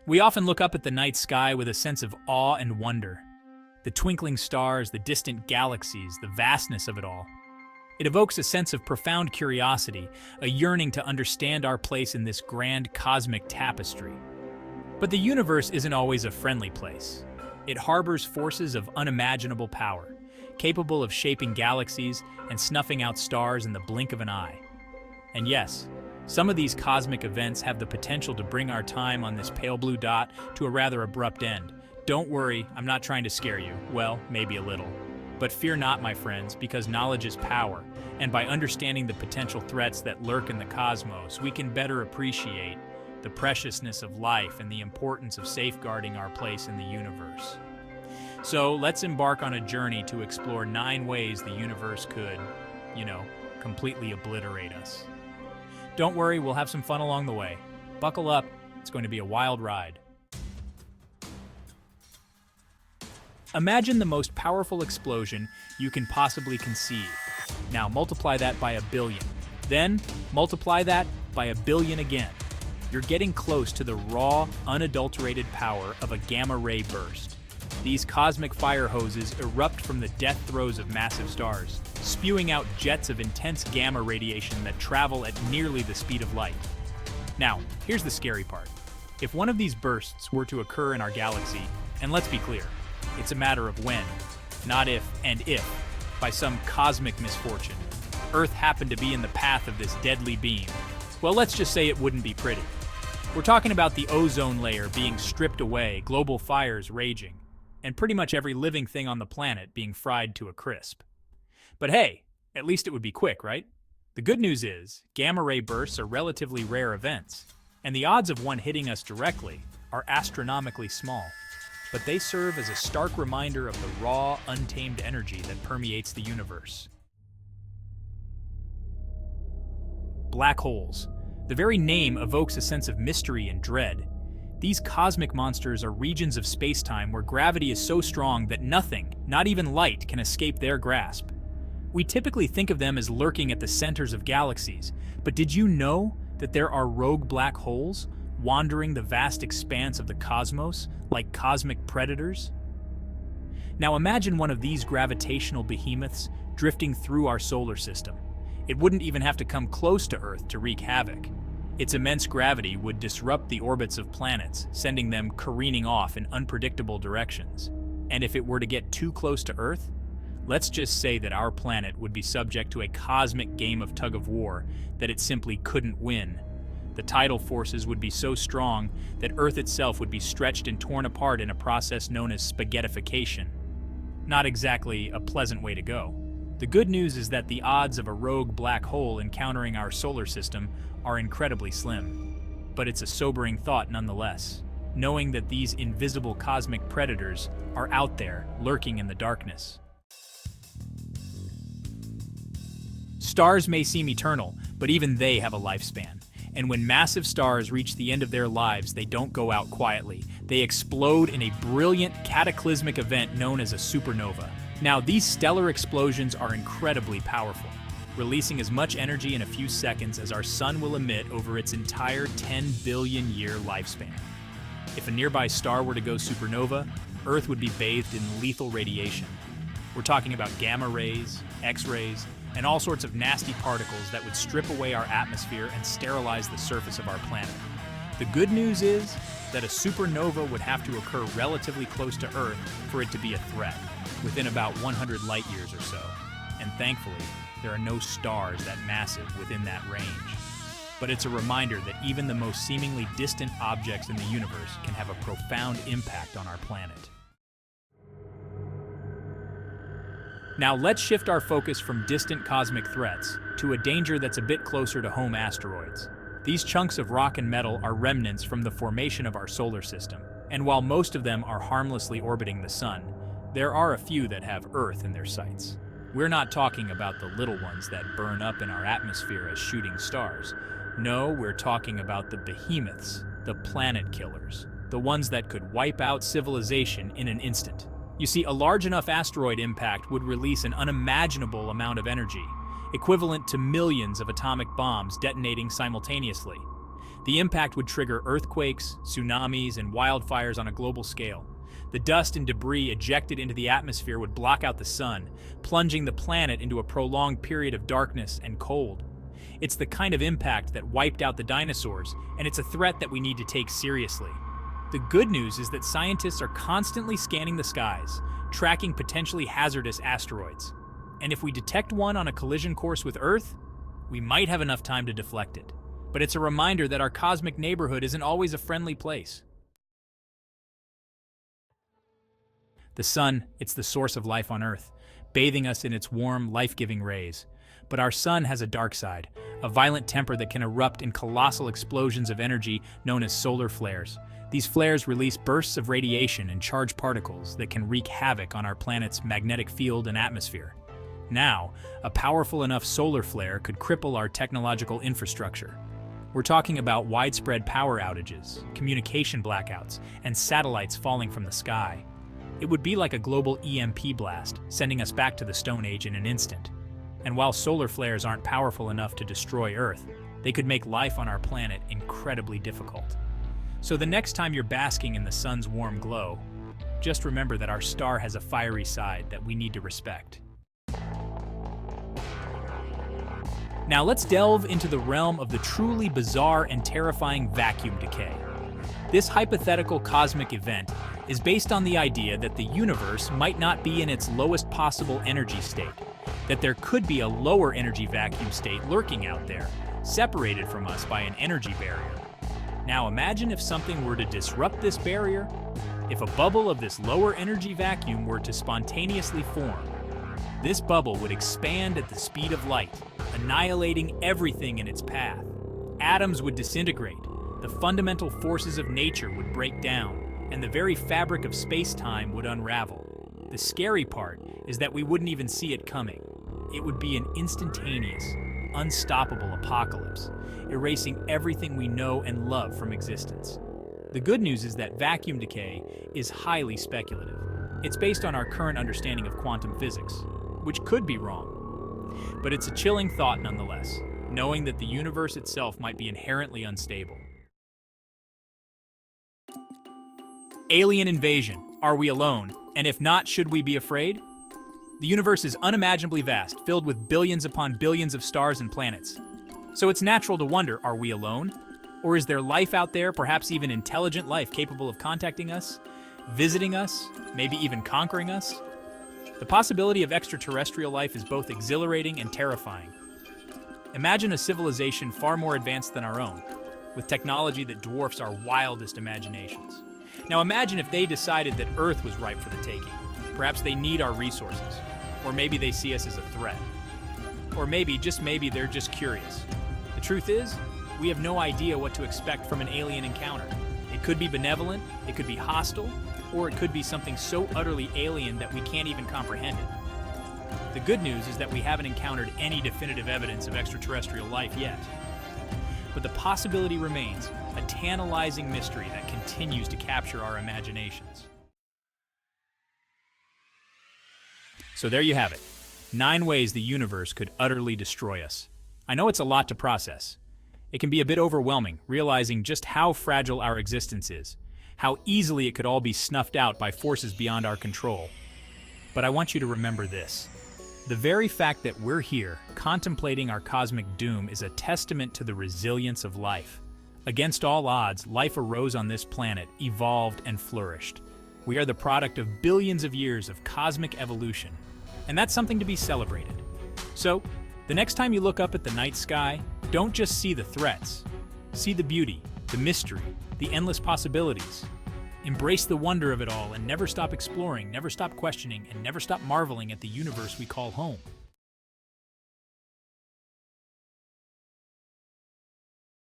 We often look up at the night sky with a sense of awe and wonder. The twinkling stars, the distant galaxies, the vastness of it all. It evokes a sense of profound curiosity, a yearning to understand our place in this grand cosmic tapestry. But the universe isn't always a friendly place. It harbors forces of unimaginable power, capable of shaping galaxies and snuffing out stars in the blink of an eye. And yes, some of these cosmic events have the potential to bring our time on this pale blue dot to a rather abrupt end. Don't worry, I'm not trying to scare you. Well, maybe a little. But fear not, my friends, because knowledge is power, and by understanding the potential threats that lurk in the cosmos, we can better appreciate the preciousness of life and the importance of safeguarding our place in the universe. So let's embark on a journey to explore 9 ways the universe could, completely obliterate us. Don't worry, we'll have some fun along the way. Buckle up, it's going to be a wild ride. Imagine the most powerful explosion you can possibly conceive. Now multiply that by 1 billion. Then multiply that by 1 billion again. You're getting close to the raw, unadulterated power of a gamma-ray burst. These cosmic fire hoses erupt from the death throes of massive stars, spewing out jets of intense gamma radiation that travel at nearly the speed of light. Now, here's the scary part. If one of these bursts were to occur in our galaxy, and let's be clear, it's a matter of when, not if, and if, by some cosmic misfortune, Earth happened to be in the path of this deadly beam, well, let's just say it wouldn't be pretty. We're talking about the ozone layer being stripped away, global fires raging, and pretty much every living thing on the planet being fried to a crisp. But hey, at least it would be quick, right? The good news is, gamma-ray bursts are relatively rare events, and the odds of one hitting us directly are astronomically small. But they serve as a stark reminder of the raw, untamed energy that permeates the universe. Black holes. The very name evokes a sense of mystery and dread. These cosmic monsters are regions of space-time where gravity is so strong that nothing, not even light, can escape their grasp. We typically think of them as lurking at the centers of galaxies, but did you know that there are rogue black holes wandering the vast expanse of the cosmos like cosmic predators? Now imagine one of these gravitational behemoths drifting through our solar system. It wouldn't even have to come close to Earth to wreak havoc. Its immense gravity would disrupt the orbits of planets, sending them careening off in unpredictable directions. And if it were to get too close to Earth, let's just say that our planet would be subject to a cosmic game of tug-of-war that it simply couldn't win. The tidal forces would be so strong that Earth itself would be stretched and torn apart in a process known as spaghettification. Not exactly a pleasant way to go. The good news is that the odds of a rogue black hole encountering our solar system are incredibly slim. But it's a sobering thought nonetheless, knowing that these invisible cosmic predators are out there, lurking in the darkness. Stars may seem eternal, but even they have a lifespan. And when massive stars reach the end of their lives, they don't go out quietly. They explode in a brilliant, cataclysmic event known as a supernova. Now, these stellar explosions are incredibly powerful, releasing as much energy in a few seconds as our sun will emit over its entire 10 billion year lifespan. If a nearby star were to go supernova, Earth would be bathed in lethal radiation. We're talking about gamma rays, X-rays, and all sorts of nasty particles that would strip away our atmosphere and sterilize the surface of our planet. The good news is that a supernova would have to occur relatively close to Earth for it to be a threat, within about 100 light years or so. And thankfully, there are no stars that massive within that range. But it's a reminder that even the most seemingly distant objects in the universe can have a profound impact on our planet. Now let's shift our focus from distant cosmic threats to a danger that's a bit closer to home: asteroids. These chunks of rock and metal are remnants from the formation of our solar system, and while most of them are harmlessly orbiting the sun, there are a few that have Earth in their sights. We're not talking about the little ones that burn up in our atmosphere as shooting stars. No, we're talking about the behemoths, the planet killers, the ones that could wipe out civilization in an instant. You see, a large enough asteroid impact would release an unimaginable amount of energy, equivalent to millions of atomic bombs detonating simultaneously. The impact would trigger earthquakes, tsunamis, and wildfires on a global scale. The dust and debris ejected into the atmosphere would block out the sun, plunging the planet into a prolonged period of darkness and cold. It's the kind of impact that wiped out the dinosaurs, and it's a threat that we need to take seriously. The good news is that scientists are constantly scanning the skies, tracking potentially hazardous asteroids. And if we detect one on a collision course with Earth, we might have enough time to deflect it. But it's a reminder that our cosmic neighborhood isn't always a friendly place. The sun, it's the source of life on Earth, bathing us in its warm, life-giving rays. But our sun has a dark side, a violent temper that can erupt in colossal explosions of energy known as solar flares. These flares release bursts of radiation and charged particles that can wreak havoc on our planet's magnetic field and atmosphere. Now, a powerful enough solar flare could cripple our technological infrastructure. We're talking about widespread power outages, communication blackouts, and satellites falling from the sky. It would be like a global EMP blast, sending us back to the Stone Age in an instant. And while solar flares aren't powerful enough to destroy Earth, they could make life on our planet incredibly difficult. So the next time you're basking in the sun's warm glow, just remember that our star has a fiery side that we need to respect. Now let's delve into the realm of the truly bizarre and terrifying vacuum decay. This hypothetical cosmic event is based on the idea that the universe might not be in its lowest possible energy state, that there could be a lower energy vacuum state lurking out there, separated from us by an energy barrier. Now imagine if something were to disrupt this barrier, if a bubble of this lower energy vacuum were to spontaneously form. This bubble would expand at the speed of light, annihilating everything in its path. Atoms would disintegrate, the fundamental forces of nature would break down, and the very fabric of space-time would unravel. The scary part is that we wouldn't even see it coming. It would be an instantaneous, unstoppable apocalypse, erasing everything we know and love from existence. The good news is that vacuum decay is highly speculative. It's based on our current understanding of quantum physics, which could be wrong. But it's a chilling thought nonetheless, knowing that the universe itself might be inherently unstable. Alien invasion. Are we alone? And if not, should we be afraid? The universe is unimaginably vast, filled with billions upon billions of stars and planets. So it's natural to wonder, are we alone? Or is there life out there, perhaps even intelligent life capable of contacting us, visiting us, maybe even conquering us? The possibility of extraterrestrial life is both exhilarating and terrifying. Imagine a civilization far more advanced than our own, with technology that dwarfs our wildest imaginations. Now imagine if they decided that Earth was ripe for the taking. Perhaps they need our resources, or maybe they see us as a threat. Or maybe, just maybe, they're just curious. The truth is, we have no idea what to expect from an alien encounter. It could be benevolent, it could be hostile, or it could be something so utterly alien that we can't even comprehend it. The good news is that we haven't encountered any definitive evidence of extraterrestrial life yet. But the possibility remains, a tantalizing mystery that continues to capture our imaginations. So there you have it. 9 ways the universe could utterly destroy us. I know it's a lot to process. It can be a bit overwhelming, realizing just how fragile our existence is, how easily it could all be snuffed out by forces beyond our control. But I want you to remember this. The very fact that we're here, contemplating our cosmic doom, is a testament to the resilience of life. Against all odds, life arose on this planet, evolved, and flourished. We are the product of billions of years of cosmic evolution, and that's something to be celebrated. So, the next time you look up at the night sky, don't just see the threats. See the beauty, the mystery, the endless possibilities. Embrace the wonder of it all and never stop exploring, never stop questioning, and never stop marveling at the universe we call home.